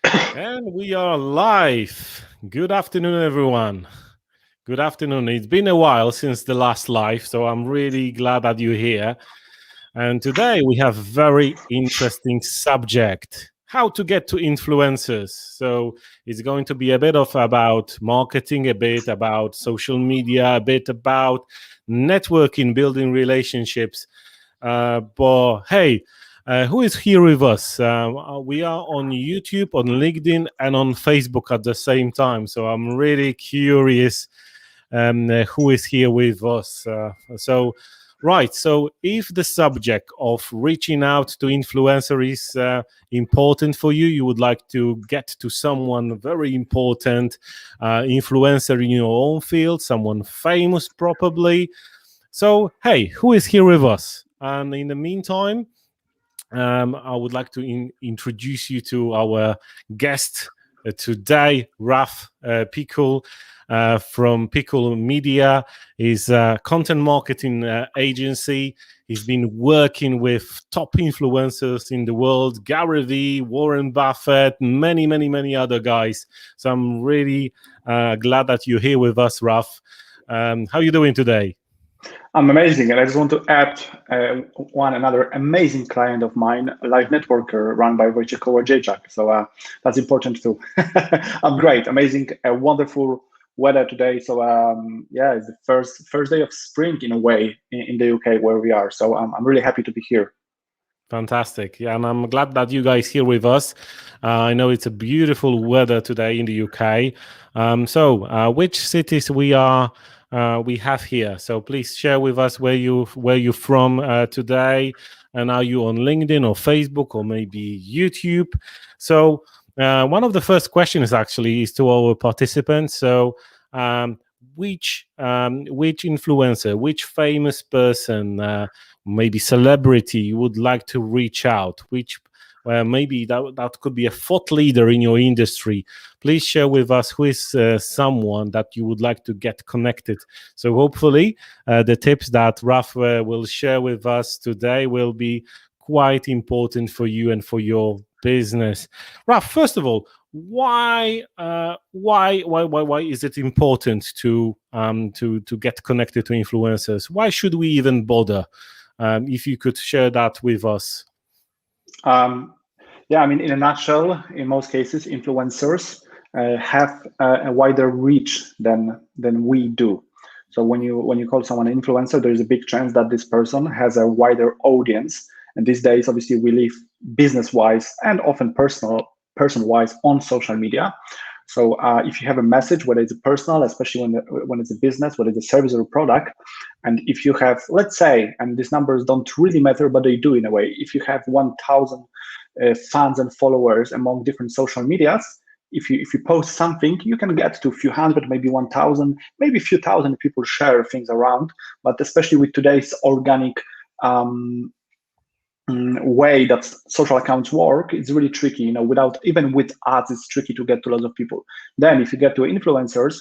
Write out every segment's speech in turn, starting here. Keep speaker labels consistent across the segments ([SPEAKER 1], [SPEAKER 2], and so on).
[SPEAKER 1] And we are live. Good afternoon, everyone. Good afternoon. It's been a while since the last live, so I'm really glad that you're here. And today we have a very interesting subject: how to get to influencers. So it's going to be a bit of about marketing, a bit about social media, a bit about networking, building relationships. But hey, who is here with us? We are on YouTube, on LinkedIn, and on Facebook at the same time. So I'm really curious who is here with us. Right. So if the subject of reaching out to influencer is important for you, you would like to get to someone very important, influencer in your own field, someone famous probably. So, hey, who is here with us? And in the meantime, I would like to introduce you to our guest today, Pikul from Pikul Media. He's a content marketing agency. He's been working with top influencers in the world, Gary V, Warren Buffett, many other guys. So I'm really glad that you're here with us, Raf. How are you doing today?
[SPEAKER 2] I'm amazing, and I just want to add one another amazing client of mine, a live networker run by Pikul.Agency. So that's important too. I'm great, amazing, wonderful weather today. So yeah, it's the first day of spring in a way in the UK where we are. So I'm really happy to be here.
[SPEAKER 1] Fantastic. Yeah, and I'm glad that you guys here with us. I know it's a beautiful weather today in the UK. Which cities we have here? So please share with us where you're from today, and are you on LinkedIn or Facebook or maybe YouTube? So one of the first questions actually is to our participants. So which influencer, which famous person? Maybe celebrity you would like to reach out, which maybe that could be a thought leader in your industry. Please share with us who is someone that you would like to get connected. So hopefully the tips that Rafał will share with us today will be quite important for you and for your business. Raf, first of all, why is it important to get connected to influencers? Why should we even bother? If you could share that with us.
[SPEAKER 2] Yeah, I mean, in a nutshell, in most cases, influencers have a wider reach than we do. So when you call someone an influencer, there is a big chance that this person has a wider audience. And these days, obviously, we live business-wise and often person-wise on social media. So if you have a message, whether it's personal, especially when it's a business, whether it's a service or a product, and if you have, let's say, and these numbers don't really matter, but they do in a way, if you have 1,000 fans and followers among different social medias, if you post something, you can get to a few hundred, maybe 1,000, maybe a few thousand people share things around. But especially with today's organic way that social accounts work, it's really tricky. Without even with ads, it's tricky to get to lots of people. Then, if you get to influencers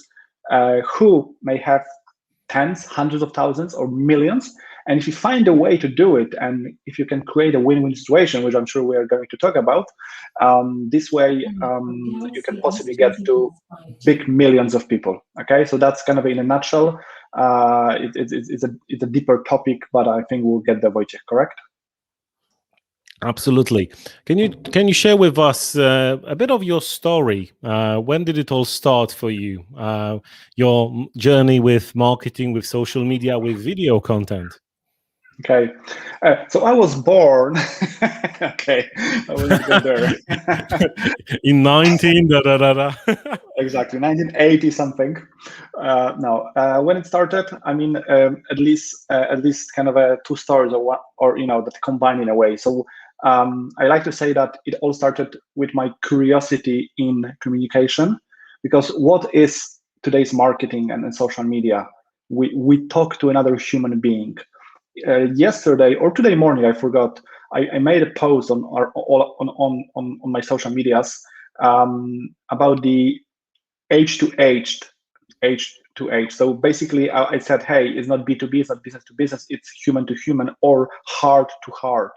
[SPEAKER 2] who may have tens, hundreds of thousands, or millions, and if you find a way to do it, and if you can create a win-win situation, which I'm sure we are going to talk about, this way you can possibly get to big millions of people. Okay, so that's kind of in a nutshell. It's a deeper topic, but I think we'll get there, Wojciech, correct?
[SPEAKER 1] Absolutely. Can you share with us a bit of your story? When did it all start for you? Your journey with marketing, with social media, with video content.
[SPEAKER 2] Okay, so I was born. Okay, I will get there.
[SPEAKER 1] In 19 da da da da.
[SPEAKER 2] Exactly, 1980 something. No, when it started, I mean, at least kind of two stories or one, or that combine in a way. So I like to say that it all started with my curiosity in communication, because what is today's marketing and social media? We talk to another human being. Yesterday or today morning, I forgot. I made a post on my social medias about the age to age. So basically, I said, hey, it's not B2B, it's not business to business, it's human to human or heart to heart.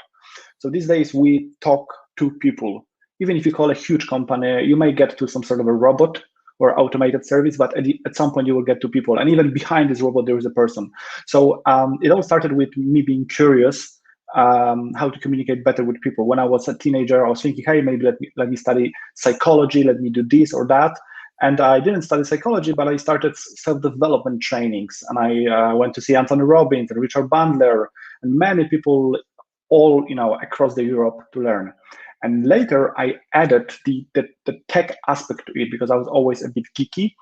[SPEAKER 2] So these days we talk to people. even if you call a huge company, you may get to some sort of a robot or automated service, but at some point you will get to people. And even behind this robot, there is a person. So it all started with me being curious how to communicate better with people. When I was a teenager, I was thinking, hey, maybe let me study psychology, let me do this or that. And I didn't study psychology, but I started self-development trainings. And I went to see Anthony Robbins and Richard Bandler and many people all across the Europe to learn. And later I added the tech aspect to it because I was always a bit geeky,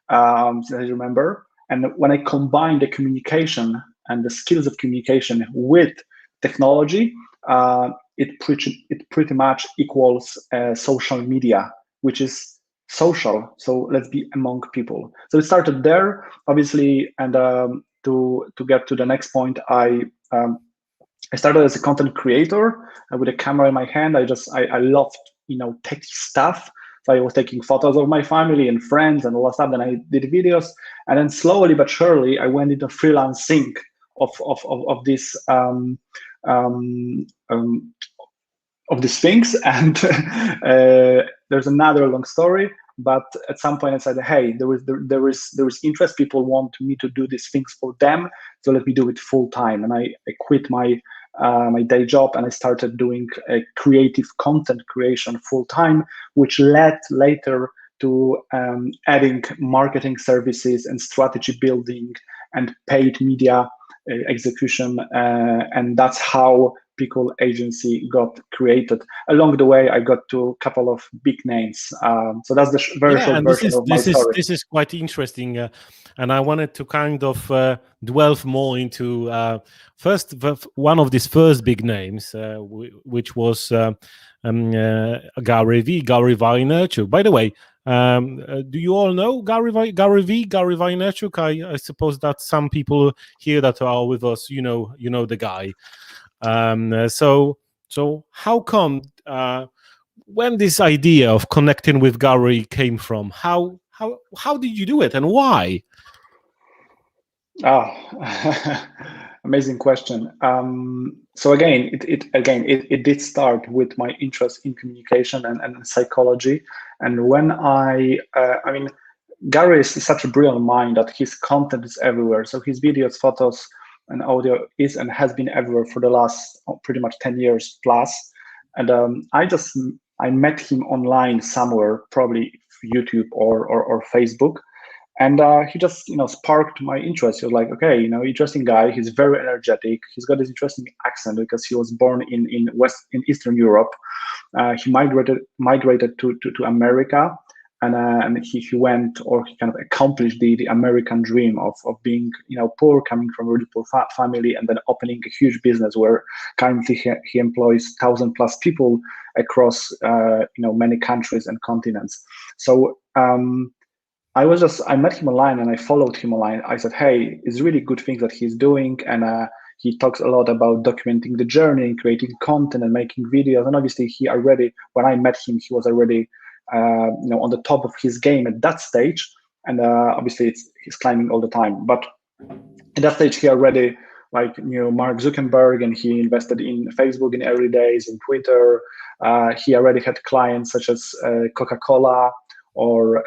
[SPEAKER 2] as I remember. And when I combined the communication and the skills of communication with technology, it pretty much equals social media, which is social. So let's be among people. So it started there, obviously, and to get to the next point, I started as a content creator with a camera in my hand. I loved techy stuff. So I was taking photos of my family and friends and all that stuff. Then I did videos, and then slowly but surely I went into freelancing of this of these things. And there's another long story. But at some point I said, hey, there is interest. People want me to do these things for them, so let me do it full time. And I quit my day job and I started doing creative content creation full time, which led later to adding marketing services and strategy building and paid media execution, and that's how Pikul.Agency got created. Along the way, I got to a couple of big names. So that's the very short version of my story.
[SPEAKER 1] This is quite interesting, and I wanted to kind of delve more into first one of these first big names, which was Gary Vaynerchuk. By the way, do you all know Gary Vaynerchuk? I suppose that some people here that are with us, you know the guy. So how come when this idea of connecting with Gary came from? How did you do it and why?
[SPEAKER 2] Oh, amazing question. So again, it did start with my interest in communication and psychology. And when I mean, Gary is such a brilliant mind that his content is everywhere. So his videos, photos, and audio is and has been everywhere for the last pretty much 10 years plus. And I met him online somewhere, probably YouTube or Facebook. And he just sparked my interest. He was like, okay, interesting guy. He's very energetic. He's got this interesting accent because he was born in Eastern Europe. He migrated to America, and he went, or he kind of accomplished the American dream of being poor, coming from a really poor family, and then opening a huge business where currently he employs 1,000+ people across many countries and continents. So I met him online and I followed him online. I said, hey, it's really good things that he's doing, and he talks a lot about documenting the journey and creating content and making videos. And obviously, when I met him, he was already on the top of his game at that stage. And obviously, he's climbing all the time. But at that stage, he already knew Mark Zuckerberg, and he invested in Facebook in early days, in Twitter. He already had clients such as Coca-Cola or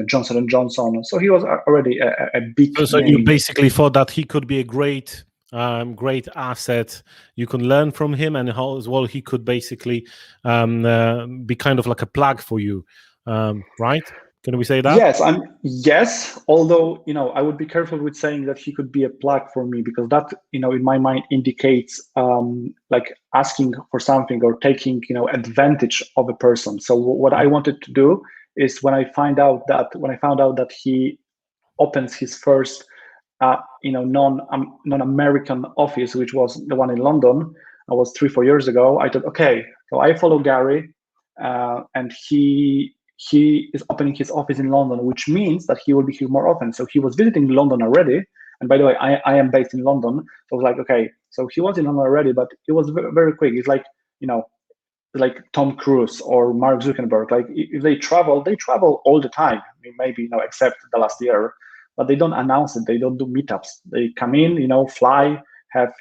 [SPEAKER 2] Johnson & Johnson. So he was already a big
[SPEAKER 1] So
[SPEAKER 2] name.
[SPEAKER 1] you basically thought that he could be a great asset. You can learn from him, and how as well he could basically be kind of like a plug for you, right? Can we say that?
[SPEAKER 2] Yes. Although I would be careful with saying that he could be a plug for me, because that in my mind indicates like asking for something or taking advantage of a person. So what I wanted to do is when I found out that he opens his first non-American office, which was the one in London, I was 3-4 years ago. I thought, okay, so I follow Gary, and he is opening his office in London, which means that he will be here more often. So he was visiting London already. And by the way, I am based in London. So I was like, okay, so he was in London already, but it was very, very quick. It's like, like Tom Cruise or Mark Zuckerberg. Like if they travel all the time. I mean, maybe, except the last year, but they don't announce it. They don't do meetups. They come in, fly, have,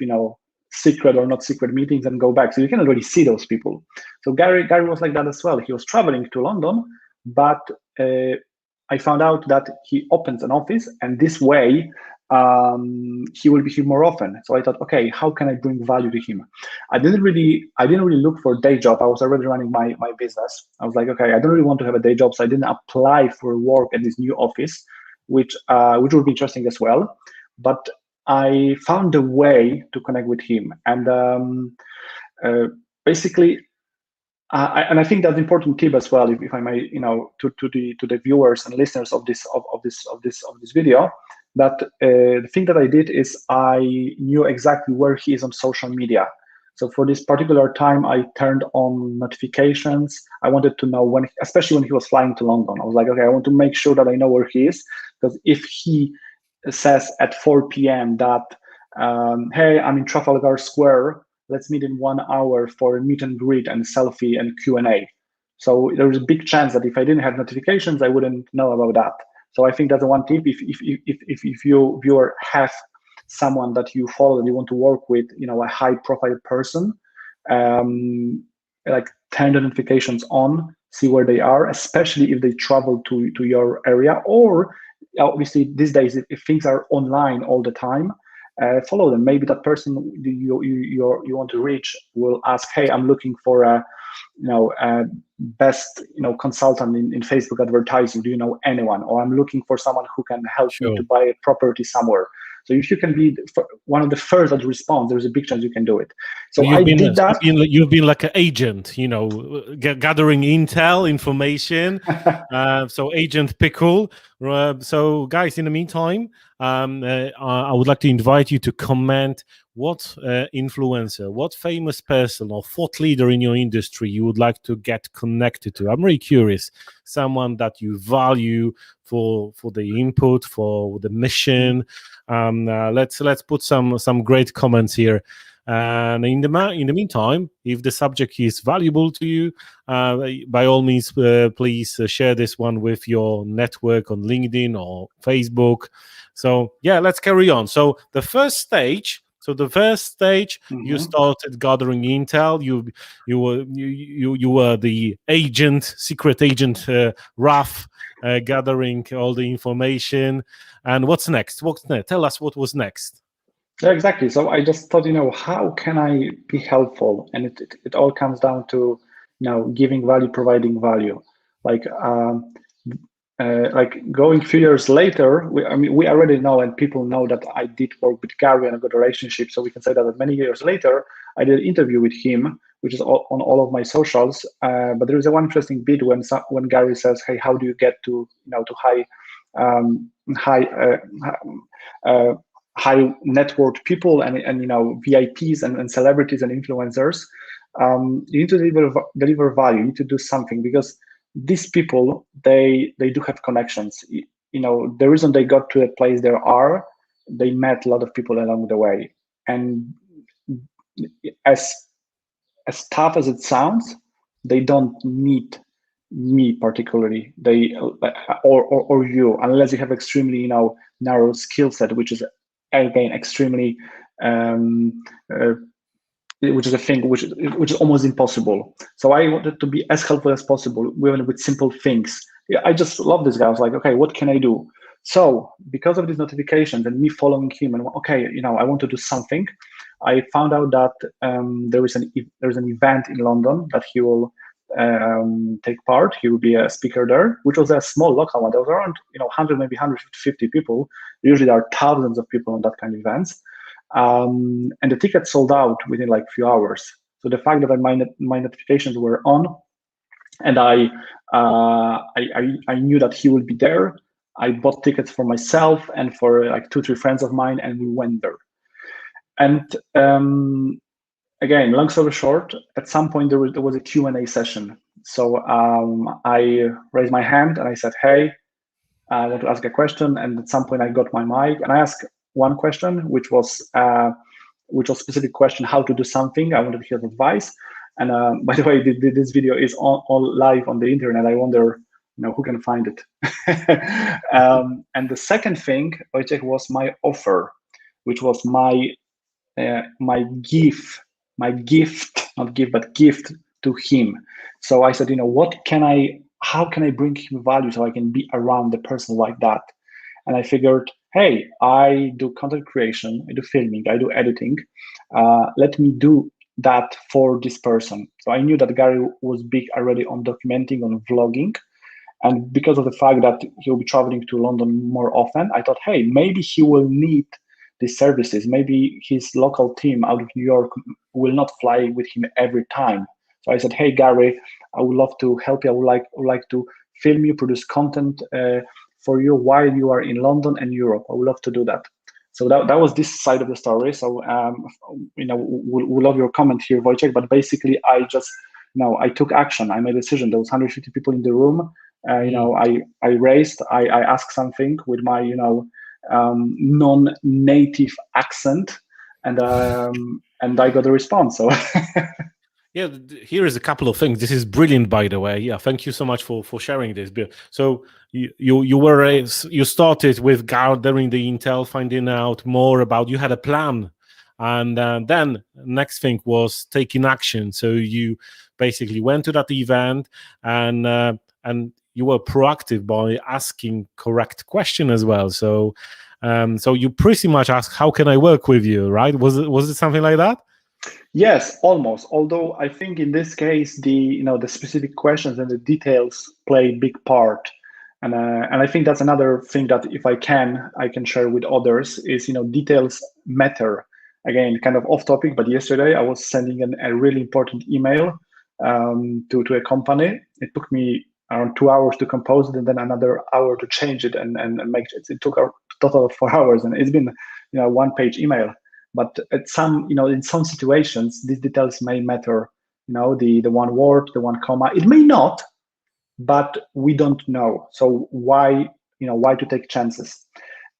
[SPEAKER 2] secret or not secret meetings and go back. So you cannot really see those people. So Gary was like that as well. He was traveling to London, but I found out that he opens an office, and this way he will be here more often. So I thought, okay, how can I bring value to him? I didn't really look for a day job. I was already running my business. I was like, okay, I don't really want to have a day job, so I didn't apply for work at this new office, which would be interesting as well. But I found a way to connect with him, and basically. And I think that's an important tip as well, if I may, to the viewers and listeners of this video, that the thing that I did is I knew exactly where he is on social media. So for this particular time, I turned on notifications. I wanted to know when, especially when he was flying to London. I was like, okay, I want to make sure that I know where he is, because if he says at 4 p.m. that, hey, I'm in Trafalgar Square, let's meet in 1 hour for a meet and greet and selfie and Q&A. So there's a big chance that if I didn't have notifications, I wouldn't know about that. So I think that's the one tip. If you viewer have someone that you follow and you want to work with, a high profile person, like turn the notifications on, see where they are, especially if they travel to your area, or obviously these days if things are online all the time, follow them. Maybe that person you want to reach will ask, hey, I'm looking for a best consultant in Facebook advertising. Do you know anyone? Or I'm looking for someone who can help me to buy a property somewhere. So if you can be one of the first that responds, there's a big chance you can do it. So I did that.
[SPEAKER 1] You've been like an agent, gathering intel, information. So Agent Pikul. So guys, in the meantime, I would like to invite you to comment what influencer, what famous person or thought leader in your industry you would like to get connected to. I'm really curious. Someone that you value for the input, for the mission. Let's put some great comments here. And in the meantime, if the subject is valuable to you, by all means, please share this one with your network on LinkedIn or Facebook. So yeah, let's carry on. So the first stage, you started gathering intel. You were the secret agent, Raf, gathering all the information. And what's next? Tell us what was next.
[SPEAKER 2] Yeah, exactly. So I just thought, how can I be helpful? And it all comes down to, giving value, providing value. Like going a few years later, we already know, and people know that I did work with Gary and a good relationship. So we can say that many years later, I did an interview with him, which is on all of my socials. But there is one interesting bit when Gary says, "Hey, how do you get to high net worth people and VIPs and celebrities and influencers?" You need to deliver value. You need to do something, because these people, they do have connections. The reason they got to the place they met a lot of people along the way. And as tough as it sounds, they don't need me particularly. They or you, unless you have extremely narrow skill set, which is again extremely which is a thing which is almost impossible. So I wanted to be as helpful as possible, even with simple things. I just love this guy. I was like, okay, what can I do? So because of these notifications and me following him, and okay, I want to do something, I found out that there is an event in London that he will take part. He will be a speaker there, which was a small local one. There was around 100, maybe 150 people. Usually there are thousands of people on that kind of events. And the ticket sold out within like a few hours. So the fact that my notifications were on, and I knew that he would be there, I bought tickets for myself and for like 2-3 friends of mine, and we went there. And again, long story short, at some point there was a Q&A session. So I raised my hand and I said, hey, I want to ask a question. And at some point I got my mic and I asked one question, which was specific question, how to do something. I wanted to hear advice. And by the way, this video is all live on the internet. I wonder, who can find it. And the second thing, Wojciech, was my offer, which was my my gift, not gift, but gift to him. So I said, how can I bring him value so I can be around the person like that? And I figured, hey, I do content creation, I do filming, I do editing. Let me do that for this person. So I knew that Gary was big already on documenting, on vlogging. And because of the fact that he'll be traveling to London more often, I thought, hey, maybe he will need these services. Maybe his local team out of New York will not fly with him every time. So I said, hey, Gary, I would love to help you. I would like to film you, produce content for you while you are in London and Europe. I would love to do that. So that was this side of the story. So, we love your comment here, Wojciech, but basically I just, I took action. I made a decision. There was 150 people in the room. I asked something with my, non-native accent, and I got a response. So
[SPEAKER 1] Yeah, here is a couple of things. This is brilliant, by the way. Yeah, thank you so much for sharing this. So you started with gathering the intel, finding out more about. You had a plan, and then next thing was taking action. So you basically went to that event, and you were proactive by asking correct question as well. So so you pretty much asked, "How can I work with you?" Right? Was it something like that?
[SPEAKER 2] Yes, almost. Although I think in this case, the specific questions and the details play a big part, and I think that's another thing that if I can share with others is details matter. Again, kind of off topic, but yesterday I was sending a really important email to a company. It took me around 2 hours to compose it, and then another hour to change it and make it. It took a total of 4 hours, and it's been one-page email. But at some, in some situations, these details may matter. The one word, the one comma. It may not, but we don't know. So why to take chances?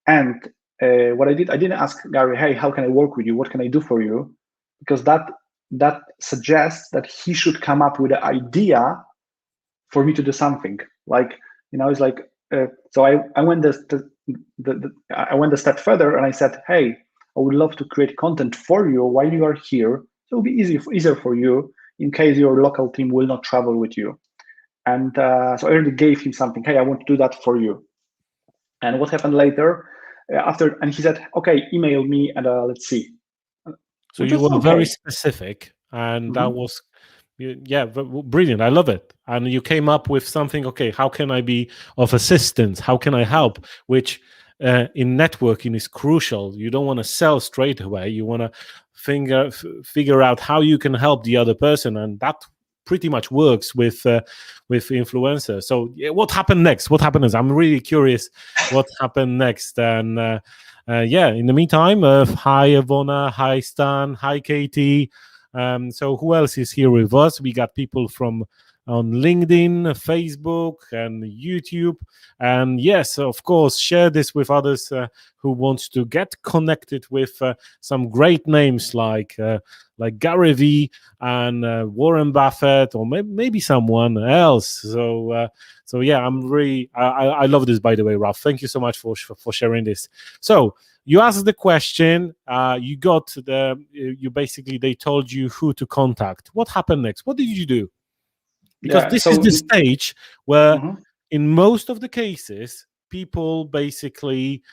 [SPEAKER 2] And what I didn't ask Gary, hey, how can I work with you? What can I do for you? Because that suggests that he should come up with an idea for me to do something. Like, it's like, so I went I went a step further, and I said, hey, I would love to create content for you while you are here. So it'll be easier for you in case your local team will not travel with you. And so I already gave him something. Hey, I want to do that for you. And what happened later? And he said, okay, email me and let's see.
[SPEAKER 1] So you were very specific, and that was, brilliant. I love it. And you came up with something. Okay, how can I be of assistance? How can I help? Which in networking is crucial. You don't want to sell straight away. You want to figure out how you can help the other person, and that pretty much works with influencers. So what happened next? I'm really curious what happened next. And in the meantime, hi Ivona, hi Stan, hi Katie. So who else is here with us? We got people from on LinkedIn, Facebook, and YouTube. And yes, of course, share this with others who want to get connected with some great names like Gary V and Warren Buffett, or maybe someone else. So I'm really I love this, by the way, Ralph. Thank you so much for sharing this. So you asked the question, you got they told you who to contact. What happened next? What did you do? Because this is the stage where in most of the cases, people basically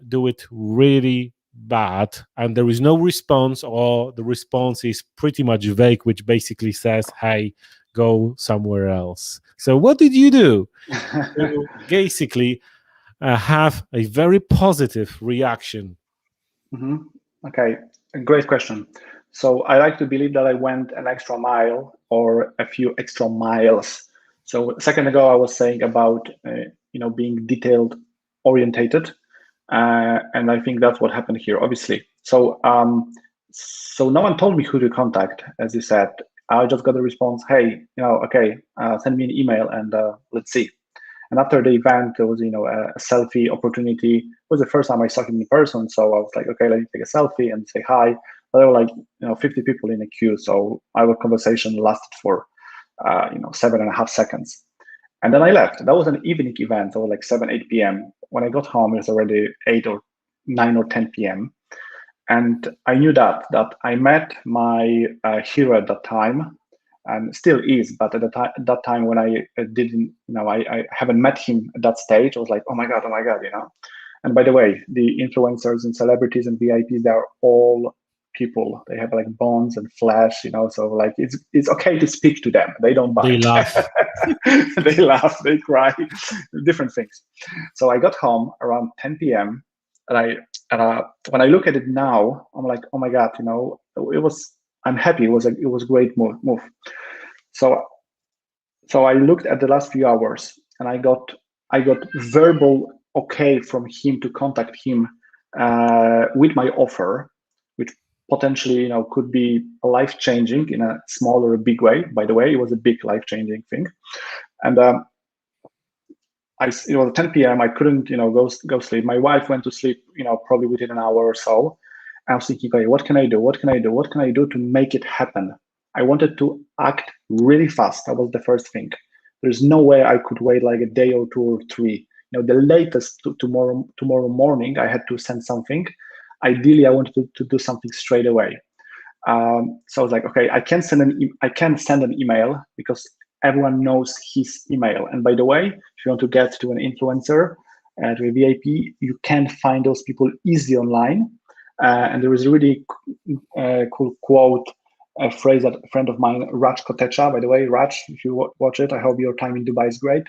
[SPEAKER 1] do it really bad, and there is no response, or the response is pretty much vague, which basically says, hey, go somewhere else. So what did you do to basically have a very positive reaction?
[SPEAKER 2] Okay, a great question. So I like to believe that I went an extra mile or a few extra miles. So a second ago, I was saying about being detailed orientated, and I think that's what happened here, obviously. So so no one told me who to contact, as you said. I just got a response, hey, okay, send me an email and let's see. And after the event, there was, a selfie opportunity. It was the first time I saw him in person. So I was like, okay, let me take a selfie and say hi. But there were like, 50 people in a queue. So our conversation lasted for, 7.5 seconds. And then I left. That was an evening event, so like 7, 8 p.m. When I got home, it was already 8 or 9 or 10 p.m. And I knew that I met my hero at that time, and still is. But at that time when I didn't, I haven't met him at that stage, I was like, oh my god, And by the way, the influencers and celebrities and VIPs, they're all people. They have like bones and flesh, so like it's okay to speak to them. They don't bite.
[SPEAKER 1] They laugh.
[SPEAKER 2] They laugh, they cry, different things. So I got home around 10 p.m. and when I look at it now, I'm like, oh my god, I'm happy. It was a great move. So I looked at the last few hours, and I got verbal okay from him to contact him with my offer, which potentially could be life-changing in a small or a big way. By the way, it was a big life-changing thing. And it was 10 p.m. I couldn't go sleep. My wife went to sleep probably within an hour or so. I was thinking, okay, what can I do? What can I do to make it happen? I wanted to act really fast. That was the first thing. There's no way I could wait like a day or 2 or 3. The latest tomorrow morning, I had to send something. Ideally, I wanted to do something straight away. So I was like, okay, I can send an email because everyone knows his email. And by the way, if you want to get to an influencer, to a VIP, you can find those people easy online. And there is a really cool quote, a phrase that a friend of mine, Raj Kotecha, by the way, Raj, if you watch it, I hope your time in Dubai is great.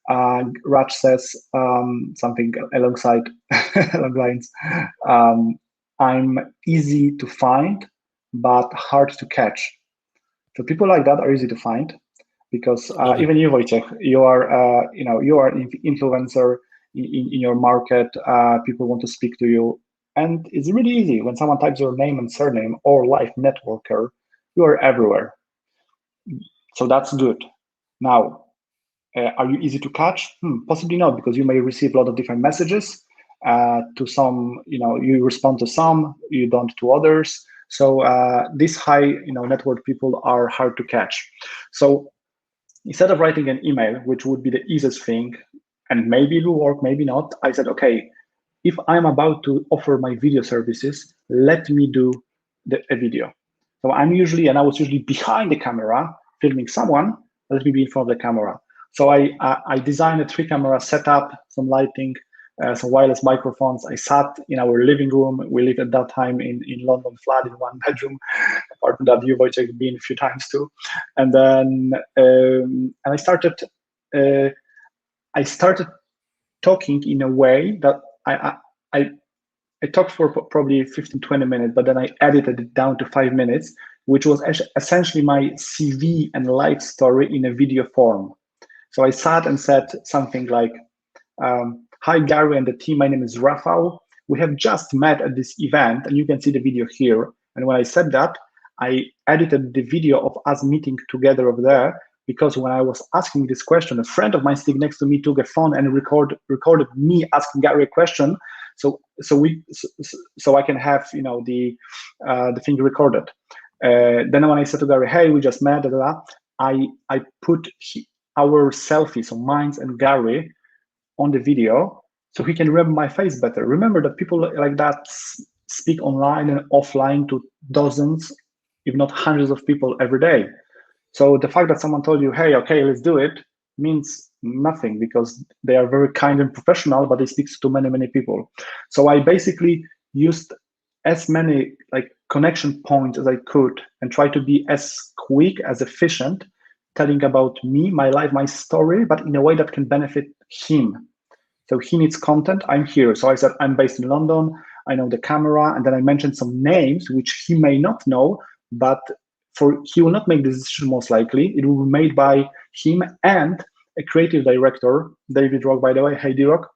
[SPEAKER 2] Raj says something along lines, I'm easy to find, but hard to catch. So people like that are easy to find, because even you, Wojciech, you are an influencer in your market. People want to speak to you, and it's really easy. When someone types your name and surname or life networker, you are everywhere. So that's good. Now, are you easy to catch? Possibly not, because you may receive a lot of different messages. To some, you respond to some, you don't to others. So these high, network people are hard to catch. So instead of writing an email, which would be the easiest thing, and maybe it will work, maybe not, I said, okay, if I'm about to offer my video services, let me do a video. So I was usually behind the camera filming someone. Let me be in front of the camera. So I designed a 3-camera setup, some lighting, some wireless microphones. I sat in our living room. We lived at that time in London, flat in 1-bedroom apartment that you, Wojciech, been a few times too. And then and I started talking in a way that I talked for probably 15-20 minutes, but then I edited it down to 5 minutes, which was essentially my CV and life story in a video form. So I sat and said something like, hi, Gary and the team, my name is Rafał. We have just met at this event, and you can see the video here. And when I said that, I edited the video of us meeting together over there, because when I was asking this question, a friend of mine sitting next to me took a phone and recorded me asking Gary a question, so I can have the thing recorded. Then when I said to Gary, hey, we just met, I put our selfies, so mine and Gary, on the video, so he can remember my face better. Remember that people like that speak online and offline to dozens, if not hundreds of people every day. So the fact that someone told you, hey, okay, let's do it, means nothing, because they are very kind and professional, but they speak to many people. So I basically used as many connection points as I could and try to be as quick, as efficient, telling about me, my life, my story, but in a way that can benefit him. So he needs content, I'm here. So I said, I'm based in London, I know the camera, and then I mentioned some names which he may not know, but he will not make the decision most likely. It will be made by him and a creative director, David Rock, by the way. Hey, D-Rock.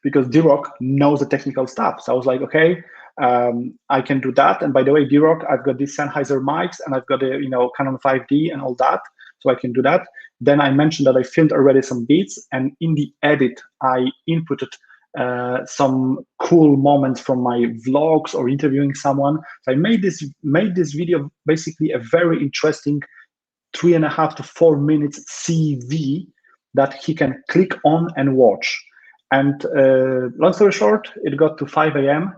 [SPEAKER 2] Because D-Rock knows the technical stuff. So I was like, okay, I can do that. And by the way, D-Rock, I've got these Sennheiser mics and I've got a Canon 5D and all that. So I can do that. Then I mentioned that I filmed already some beats, and in the edit, I inputted some cool moments from my vlogs or interviewing someone. So I made this video basically a very interesting 3.5 to 4 minutes CV that he can click on and watch. And long story short, it got to 5 a.m.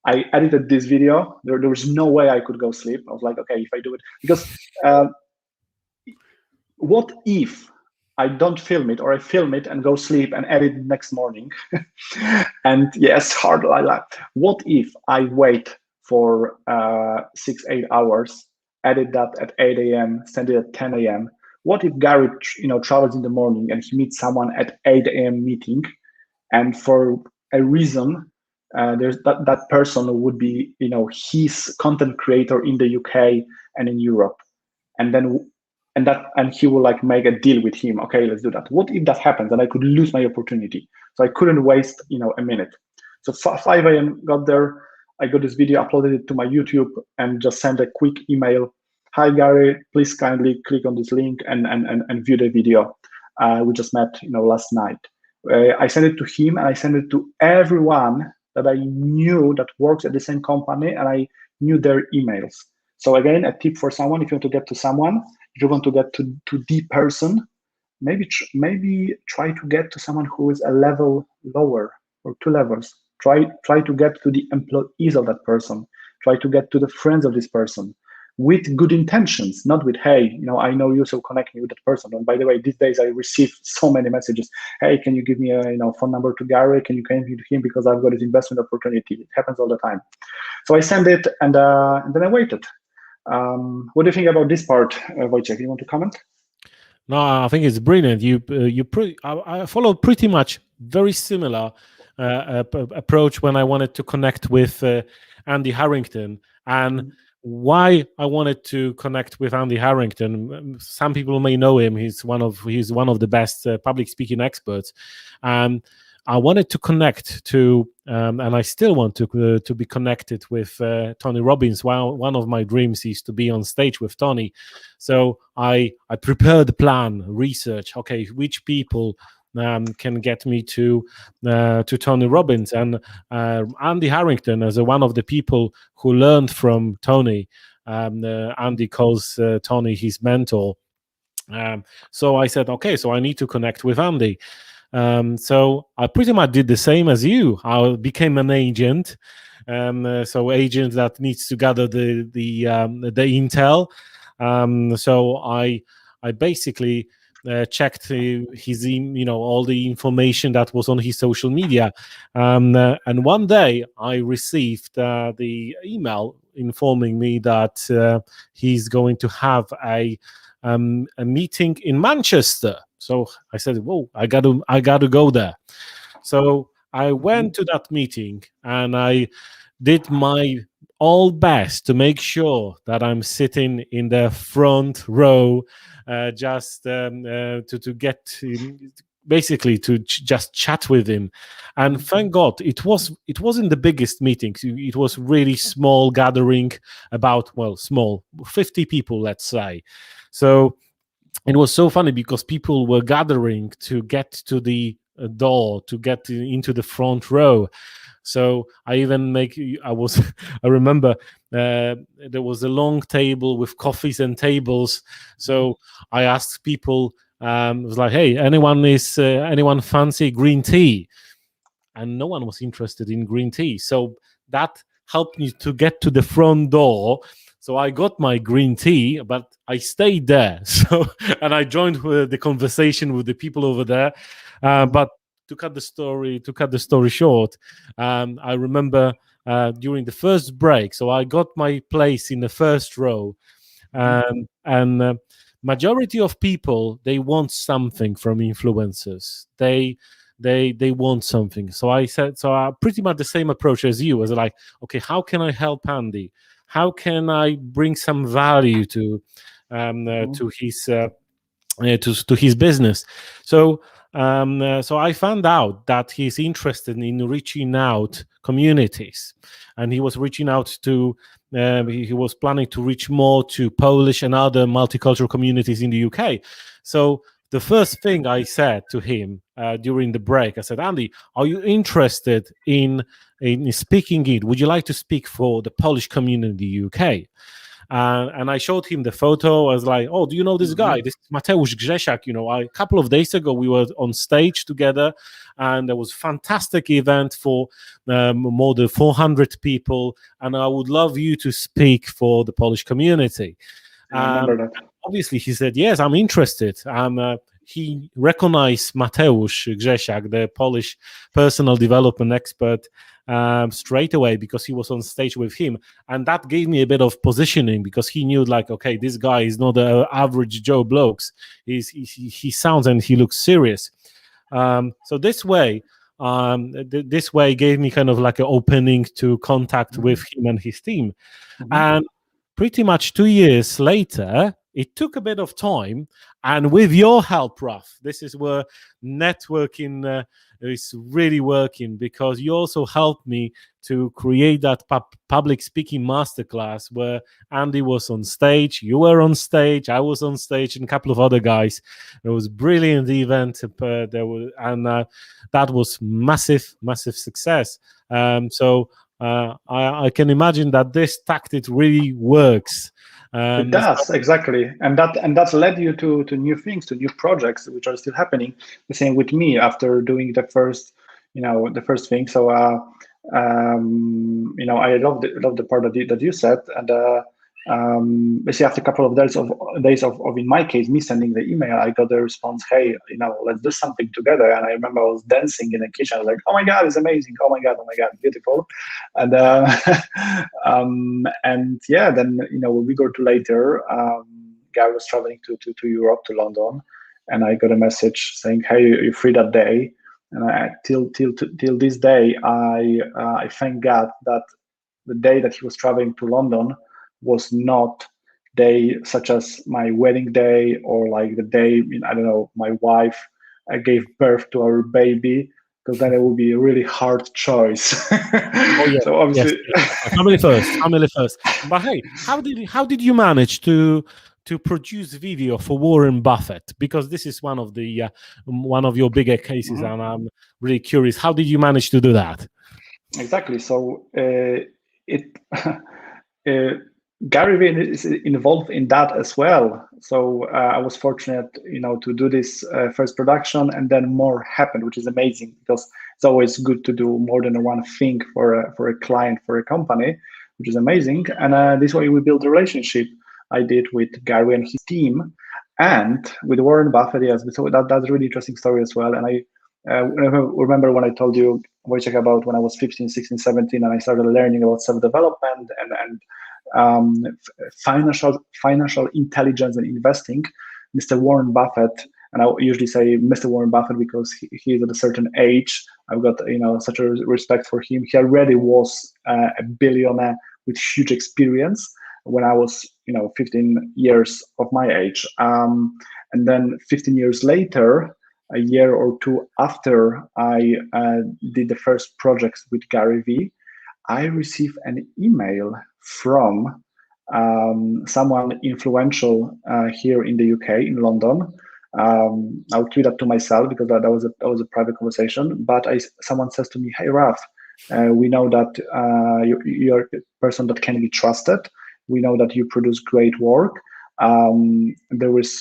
[SPEAKER 2] I edited this video. There was no way I could go sleep. I was like, okay, if I do it, because what if I don't film it, or I film it and go sleep and edit next morning? And yes, hard like that. What if I wait for 6-8 hours, edit that at 8 a.m., send it at 10 a.m.? What if Gary, travels in the morning and he meets someone at 8 a.m. meeting, and for a reason, there's that person would be, his content creator in the UK and in Europe, and then and he will like make a deal with him. Okay, let's do that. What if that happens and I could lose my opportunity? So I couldn't waste, a minute. So 5 a.m. got there. I got this video, uploaded it to my YouTube, and just sent a quick email. Hi Gary, please kindly click on this link and view the video. We just met, last night. I sent it to him, and I sent it to everyone that I knew that works at the same company, and I knew their emails. So again, a tip for someone: if you want to get to someone, if you want to get to the person, maybe try to get to someone who is a level lower, or 2 levels. Try to get to the employees of that person. Try to get to the friends of this person, with good intentions, not with, hey, I know you, so connect me with that person. And by the way, these days I receive so many messages. Hey, can you give me a phone number to Gary? Can you connect me to him because I've got this investment opportunity? It happens all the time. So I send it, and then I waited. What do you think about this part, Wojciech? You want to comment?
[SPEAKER 1] No, I think it's brilliant. I followed pretty much very similar approach when I wanted to connect with Andy Harrington. And why I wanted to connect with Andy Harrington, some people may know him. He's one of the best public speaking experts. I wanted to connect to, and I still want to be connected with Tony Robbins. One of my dreams is to be on stage with Tony. So I prepared the plan, research. Okay, which people can get me to Tony Robbins, and Andy Harrington as one of the people who learned from Tony. Andy calls Tony his mentor. So I said, okay, so I need to connect with Andy. So I pretty much did the same as you. I became an agent. So agent that needs to gather the intel. So I basically checked his all the information that was on his social media, and one day I received the email informing me that he's going to have a meeting in Manchester. So I said, "Whoa, I got to go there." So I went to that meeting, and I did my all best to make sure that I'm sitting in the front row, just to get basically to just chat with him. And thank God, it wasn't the biggest meeting. It was really small gathering, about small 50 people, let's say. So it was so funny because people were gathering to get to the door, to get into the front row. So I remember there was a long table with coffees and tables. So I asked people, it was like, hey, anyone fancy green tea? And no one was interested in green tea. So that helped me to get to the front door. So I got my green tea, but I stayed there. And I joined the conversation with the people over there. But to cut the story short, I remember during the first break, so I got my place in the first row, and majority of people, they want something from influencers. They want something. So I said, pretty much the same approach as you. Was like, okay, how can I help Andy? How can I bring some value to his business? So I found out that he's interested in reaching out communities, and he was reaching out to. He was planning to reach more to Polish and other multicultural communities in the UK. So the first thing I said to him during the break, I said, Andy, are you interested in speaking it? Would you like to speak for the Polish community in the UK? And I showed him the photo. I was like, "Oh, do you know this guy? This is Mateusz Grzesiak. A couple of days ago, we were on stage together, and there was a fantastic event for more than 400 people. And I would love you to speak for the Polish community."
[SPEAKER 2] I remember that.
[SPEAKER 1] Obviously, he said, "Yes, I'm interested." He recognized Mateusz Grzesiak, the Polish personal development expert, straight away because he was on stage with him. And that gave me a bit of positioning because he knew, like, okay, this guy is not an average Joe blokes. He sounds and he looks serious. So this way gave me kind of like an opening to contact with him and his team. And pretty much 2 years later, it took a bit of time, and with your help, Raf, this is where networking is really working, because you also helped me to create that public speaking masterclass where Andy was on stage, you were on stage, I was on stage, and a couple of other guys. It was a brilliant event, that was massive success. So I can imagine that this tactic really works.
[SPEAKER 2] It does, exactly, and that's led you to new things, to new projects, which are still happening. The same with me after doing the first thing. So I love the part that you said, and basically after a couple of days of in my case me sending the email, I got the response, "Hey, let's do something together." And I remember I was dancing in the kitchen. I was like, "Oh my God, it's amazing! Oh my God, beautiful!" And and yeah, then a week or two later, Gary was traveling to Europe, to London, and I got a message saying, "Hey, you're free that day." And till this day, I thank God that the day that he was traveling to London was not day such as my wedding day, or like the day, I don't know, my wife gave birth to our baby, because then it would be a really hard choice.
[SPEAKER 1] Oh yeah,
[SPEAKER 2] so obviously,
[SPEAKER 1] yes. Family first. But hey, how did you manage to produce video for Warren Buffett? Because this is one of your bigger cases, and I'm really curious. How did you manage to do that?
[SPEAKER 2] Exactly. So Gary Vaynerchuk is involved in that as well. So I was fortunate, to do this first production, and then more happened, which is amazing, because it's always good to do more than one thing for a client, for a company, which is amazing. And this way we build a relationship. I did with Gary and his team, and with Warren Buffett. Yes, so that's a really interesting story as well. And I remember when I told you, Wojciech, about when I was 15, 16, 17, and I started learning about self-development and financial intelligence and investing. Mr. Warren Buffett, and I usually say Mr. Warren Buffett because he is at a certain age. I've got such a respect for him. He already was a billionaire with huge experience when I was 15 years of my age, and then 15 years later, a year or two after I did the first projects with Gary V, I received an email from someone influential here in the UK, in London. I'll keep that to myself because that was a private conversation. But someone says to me, "Hey, Raf, we know that you're a person that can be trusted. We know that you produce great work. There's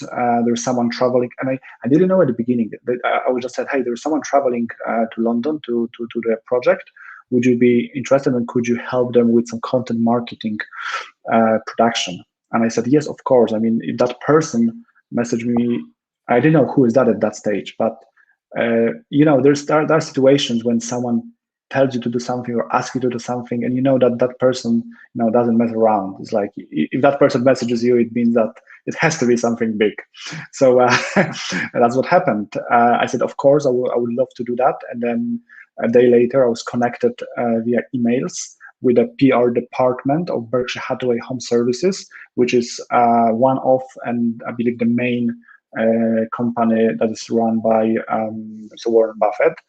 [SPEAKER 2] someone traveling," and I didn't know at the beginning. I just said, "Hey, there's someone traveling to London to the project. Would you be interested, and could you help them with some content marketing production?" And I said, "Yes, of course." I mean, if that person messaged me, I didn't know who is that at that stage, but there are situations when someone tells you to do something or asks you to do something, and that person doesn't mess around. It's like, if that person messages you, it means that it has to be something big. So that's what happened. I said, "Of course, I would love to do that." And then a day later, I was connected via emails with the PR department of Berkshire Hathaway Home Services, which is one of, and I believe, the main company that is run by Mr. Warren Buffett.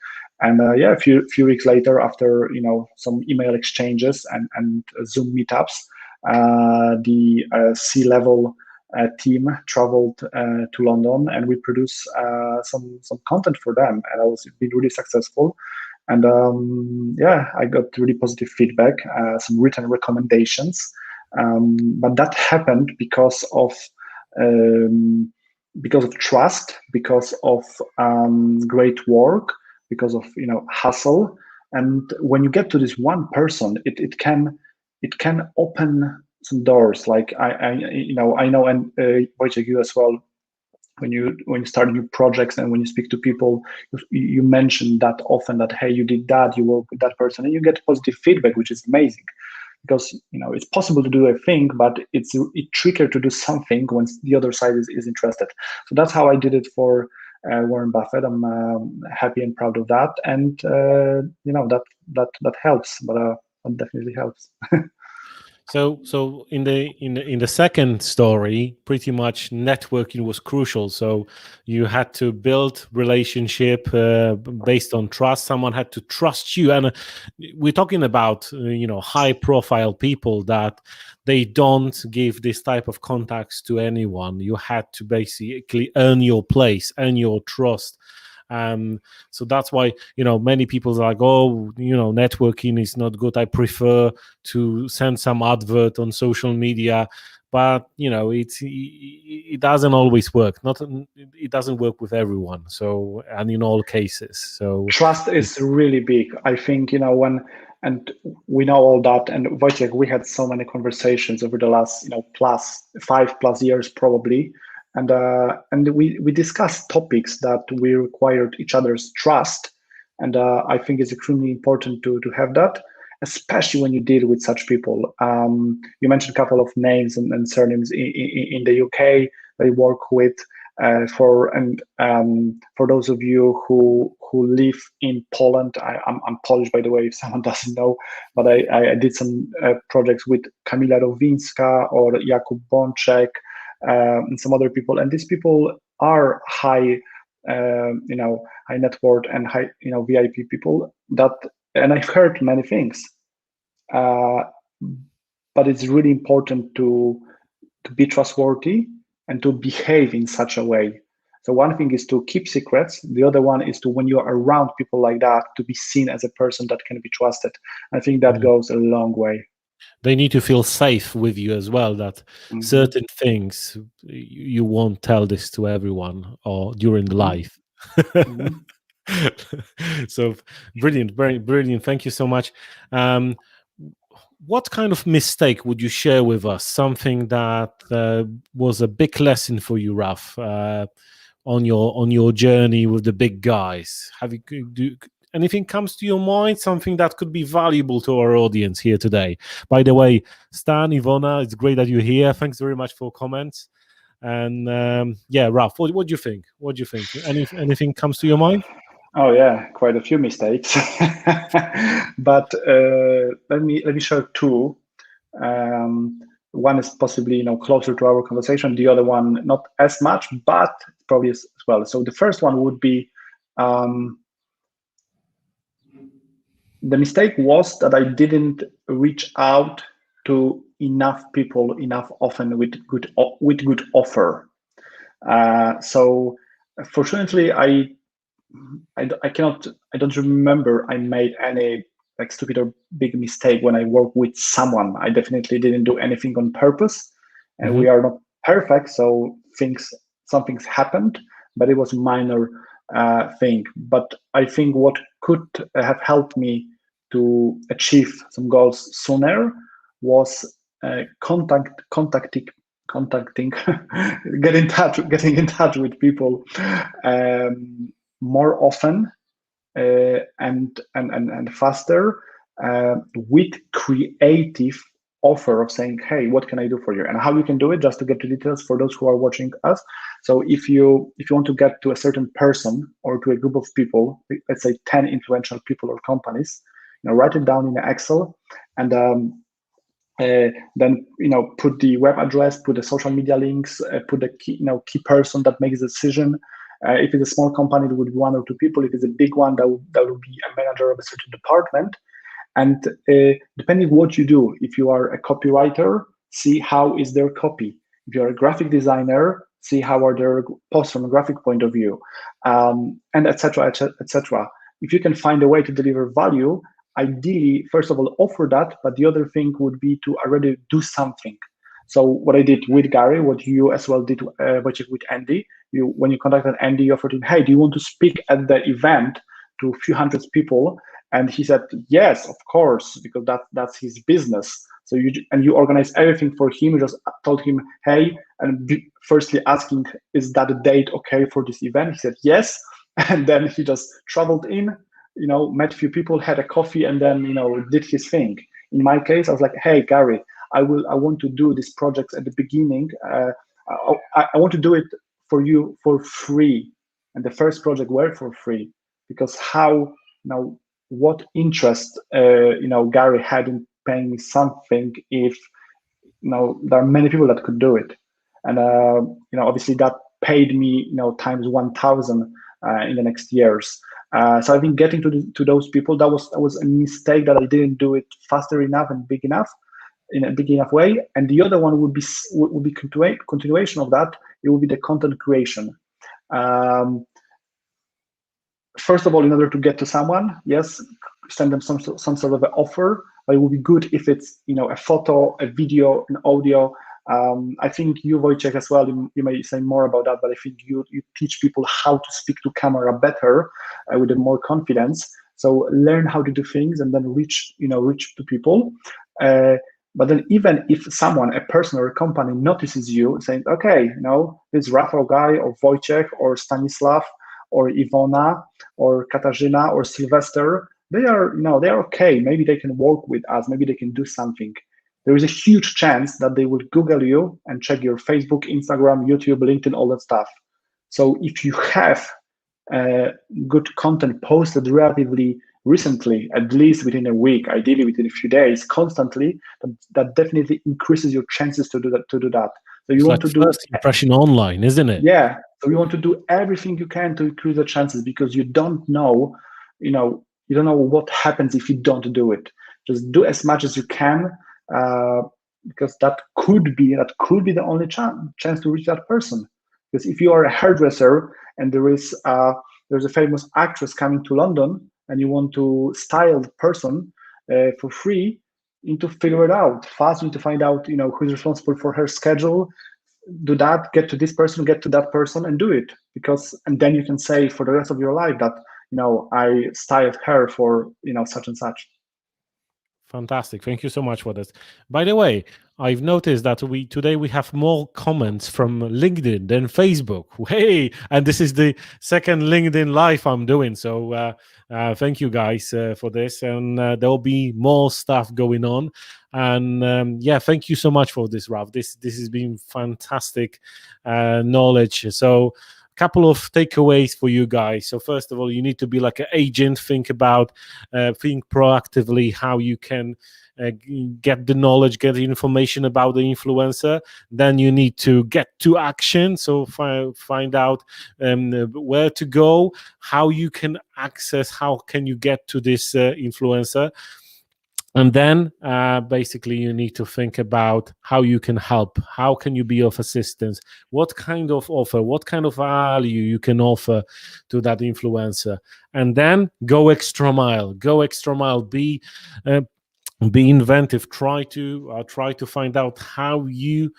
[SPEAKER 2] And a few weeks later, after some email exchanges and Zoom meetups, the C-level team traveled to London, and we produced some content for them, and it's been really successful. And I got really positive feedback, some written recommendations. But that happened because of trust, because of great work, because of hustle. And when you get to this one person, it can open some doors. Like I know, and Wojciech, you as well. When you start new projects and when you speak to people, you mention that often that, hey, you did that, you work with that person, and you get positive feedback, which is amazing. Because it's possible to do a thing, but it's trickier to do something when the other side is interested. So that's how I did it for Warren Buffett. I'm happy and proud of that, and that helps. But that definitely helps.
[SPEAKER 1] So in the second story, pretty much networking was crucial. So you had to build relationship based on trust. Someone had to trust you, and we're talking about high profile people that they don't give this type of contacts to anyone. You had to basically earn your place, earn your trust. So that's why many people are like, oh, networking is not good. I prefer to send some advert on social media, but it doesn't always work. It doesn't work with everyone. So, and in all cases, so
[SPEAKER 2] trust is really big. I think and we know all that. And Wojciech, we had so many conversations over the last plus 5+ years probably. And we discussed topics that we required each other's trust, and I think it's extremely important to have that, especially when you deal with such people. You mentioned a couple of names and surnames in the UK that I work with. For those of you who live in Poland, I'm Polish, by the way, if someone doesn't know, but I did some projects with Kamila Rowinska or Jakub Bączek, and some other people, and these people are high net worth and high VIP people and I've heard many things, but it's really important to be trustworthy and to behave in such a way. So one thing is to keep secrets. The other one is to, when you're around people like that, to be seen as a person that can be trusted. I think that goes a long way.
[SPEAKER 1] They need to feel safe with you as well, that certain things you won't tell this to everyone or during life. So brilliant, very brilliant. Thank you so much. What kind of mistake would you share with us? Something that was a big lesson for you, Raf, on your journey with the big guys. Have you anything comes to your mind? Something that could be valuable to our audience here today. By the way, Stan, Ivona, it's great that you're here. Thanks very much for comments. And Raf, what do you think? What do you think? Anything comes to your mind?
[SPEAKER 2] Oh yeah, quite a few mistakes. But let me share two. One is possibly closer to our conversation. The other one not as much, but probably as well. So the first one would be the mistake was that I didn't reach out to enough people enough often with good offer. So fortunately, I don't remember I made any like stupid or big mistake when I work with someone. I definitely didn't do anything on purpose, and we are not perfect. So some things happened, but it was a minor thing. But I think what could have helped me to achieve some goals sooner was contacting getting in touch with people more often and faster, with creative offer of saying, hey, what can I do for you, and how you can do it. Just to get to details for those who are watching us. So if you want to get to a certain person or to a group of people, let's say 10 influential people or companies, write it down in Excel, and then put the web address, put the social media links, put the key person that makes the decision. If it's a small company, it would be 1 or 2 people. If it's a big one, that would be a manager of a certain department. And depending what you do, if you are a copywriter, see how is their copy. If you're a graphic designer, see how are their posts from a graphic point of view, and etc. If you can find a way to deliver value, ideally, first of all, offer that, but the other thing would be to already do something. So what I did with Gary, what you as well did with Andy, when you contacted Andy, you offered him, hey, do you want to speak at the event to a few hundred people? And he said, yes, of course, because that's his business. So you organized everything for him. You just told him, hey, and firstly asking, is that a date okay for this event? He said, yes. And then he just traveled in, met a few people, had a coffee, and then, did his thing. In my case, I was like, hey, Gary, I want to do this project at the beginning. I want to do it for you for free. And the first project were for free, because what interest, Gary had in paying me something if, there are many people that could do it. And, obviously that paid me, times 1,000 in the next years. So I think getting to those people, that was a mistake, that I didn't do it faster enough and big enough, in a big enough way. And the other one would be continuation of that. It would be the content creation. First of all, in order to get to someone, yes, send them some sort of an offer. But it would be good if it's a photo, a video, an audio. I think you, Wojciech, as well, you may say more about that, but I think you teach people how to speak to camera better, with more confidence. So learn how to do things and then reach to people. But then even if someone, a person or a company, notices you saying, okay, this Rafał guy or Wojciech or Stanislav or Ivona or Katarzyna or Sylvester, they are okay. Maybe they can work with us. Maybe they can do something. There is a huge chance that they will Google you and check your Facebook, Instagram, YouTube, LinkedIn, all that stuff. So if you have good content posted relatively recently, at least within a week, ideally within a few days, constantly, that definitely increases your chances to do that. So you want to do
[SPEAKER 1] first impression online, isn't it?
[SPEAKER 2] Yeah. So you want to do everything you can to increase the chances, because you don't know, you don't know what happens if you don't do it. Just do as much as you can, because that could be the only chance to reach that person. Because if you are a hairdresser and there's a famous actress coming to London and you want to style the person for free, you need to figure it out fast. You need to find out who's responsible for her schedule. Do that, get to this person, get to that person, and do it. And then you can say for the rest of your life that I styled her for such and such.
[SPEAKER 1] Fantastic. Thank you so much for this. By the way, I've noticed that today we have more comments from LinkedIn than Facebook. Hey, and this is the second LinkedIn live I'm doing. So thank you guys for this. And there'll be more stuff going on. And thank you so much for this, Raf. This has been fantastic knowledge. So couple of takeaways for you guys. So first of all, you need to be like an agent. Think proactively how you can get the knowledge, get the information about the influencer. Then you need to get to action. So find out where to go, how you can access, how can you get to this influencer. And then basically you need to think about how you can help, how can you be of assistance, what kind of offer, what kind of value you can offer to that influencer. And then go extra mile, be inventive, try to find out how you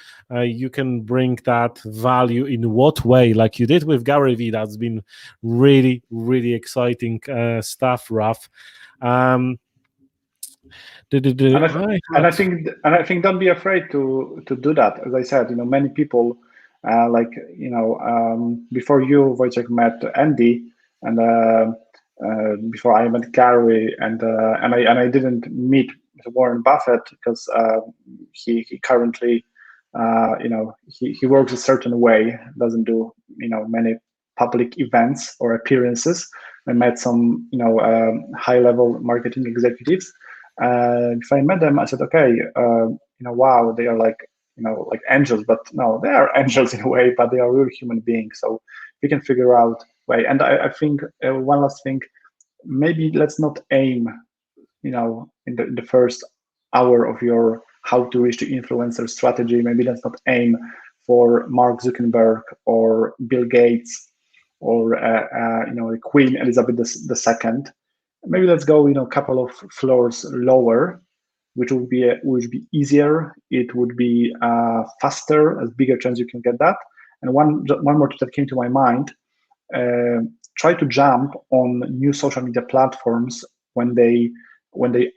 [SPEAKER 1] can bring that value in what way, like you did with Gary V. That's been really, really exciting stuff, Raf.
[SPEAKER 2] And I think don't be afraid to do that. As I said, many people before you, Wojciech, met Andy, and before I met Gary, and I didn't meet Warren Buffett because he currently he works a certain way, doesn't do many public events or appearances. I met some high level marketing executives. If I met them, I said, okay, wow, they are like angels, but no, they are angels in a way, but they are real human beings. So we can figure out way. And I think one last thing, maybe let's not aim, in the first hour of your how to reach the influencer strategy. Maybe let's not aim for Mark Zuckerberg or Bill Gates or Queen Elizabeth II. maybe let's go, a couple of floors lower, which would be easier. It would be faster, as bigger chance you can get that. And one more tip that came to my mind: try to jump on new social media platforms when they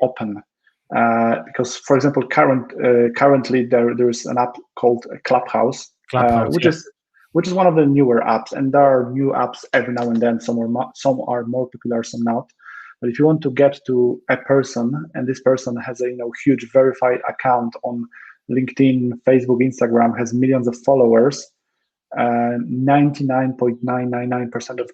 [SPEAKER 2] open. Because, for example, currently there is an app called Clubhouse, which is one of the newer apps, and there are new apps every now and then. Some are more popular, some not. But if you want to get to a person, and this person has a huge verified account on LinkedIn, Facebook, Instagram, has millions of followers, 99.999% of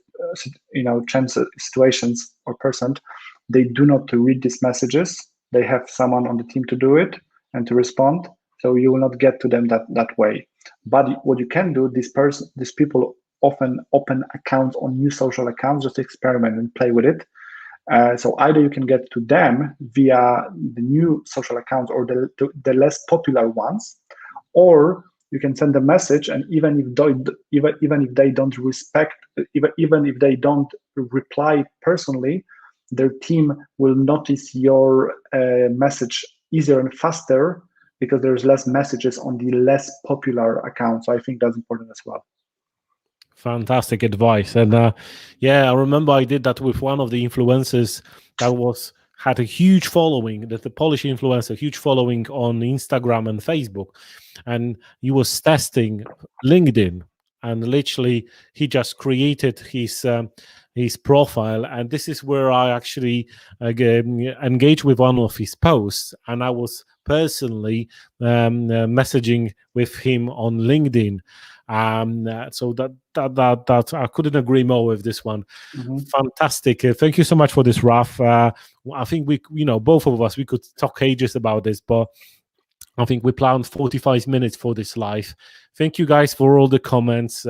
[SPEAKER 2] situations or percent, they do not read these messages. They have someone on the team to do it and to respond. So you will not get to them that way. But what you can do, these people often open accounts on new social accounts, just experiment and play with it. So either you can get to them via the new social accounts or the less popular ones, or you can send a message, and even if they don't reply personally, their team will notice your message easier and faster, because there's less messages on the less popular account. So I think that's important as well.
[SPEAKER 1] Fantastic advice. And I remember I did that with one of the influencers that had a huge following, the Polish influencer, huge following on Instagram and Facebook. And he was testing LinkedIn, and literally he just created his profile. And this is where I actually engaged with one of his posts, and I was personally messaging with him on LinkedIn. So that I couldn't agree more with this one.
[SPEAKER 2] Mm-hmm.
[SPEAKER 1] Fantastic. Thank you so much for this, Raf. I think both of us, we could talk ages about this, but I think we planned 45 minutes for this live. Thank you guys for all the comments.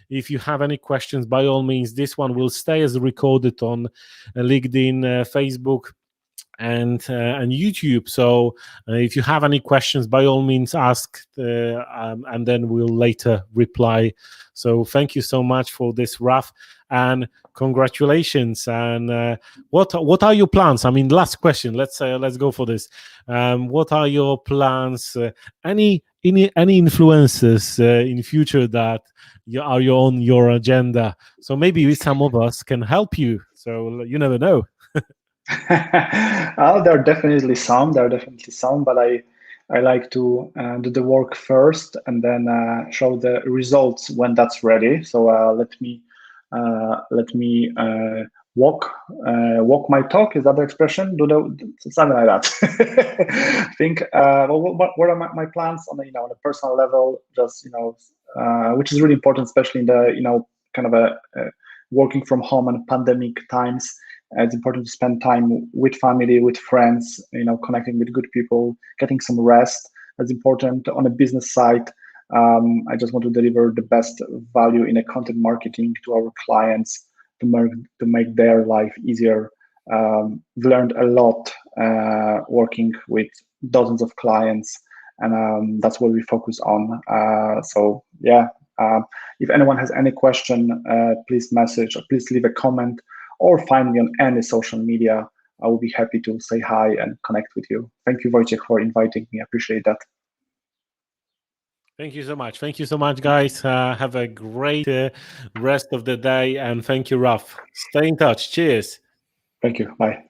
[SPEAKER 1] If you have any questions, by all means, this one will stay as recorded on LinkedIn, Facebook, and YouTube. So if you have any questions, by all means ask, and then we'll later reply. So thank you so much for this, Raf, and congratulations. And what are your plans? I mean, last question. Let's go for this. What are your plans? Any influences in future that are on your agenda? So maybe some of us can help you. So you never know.
[SPEAKER 2] There are definitely some, but I like to do the work first and then show the results when that's ready. So let me walk my talk. Is that the expression? Something like that. I think. What are my plans on a personal level? Just which is really important, especially in the kind of a working from home and pandemic times. It's important to spend time with family, with friends, connecting with good people, getting some rest. That's important. On a business side, I just want to deliver the best value in a content marketing to our clients to make their life easier. Learned a lot working with dozens of clients, and that's what we focus on. If anyone has any question, please message or please leave a comment, or find me on any social media. I will be happy to say hi and connect with you. Thank you, Wojciech, for inviting me. I appreciate that.
[SPEAKER 1] Thank you so much. Thank you so much, guys. Have a great rest of the day. And thank you, Raf. Stay in touch. Cheers.
[SPEAKER 2] Thank you. Bye.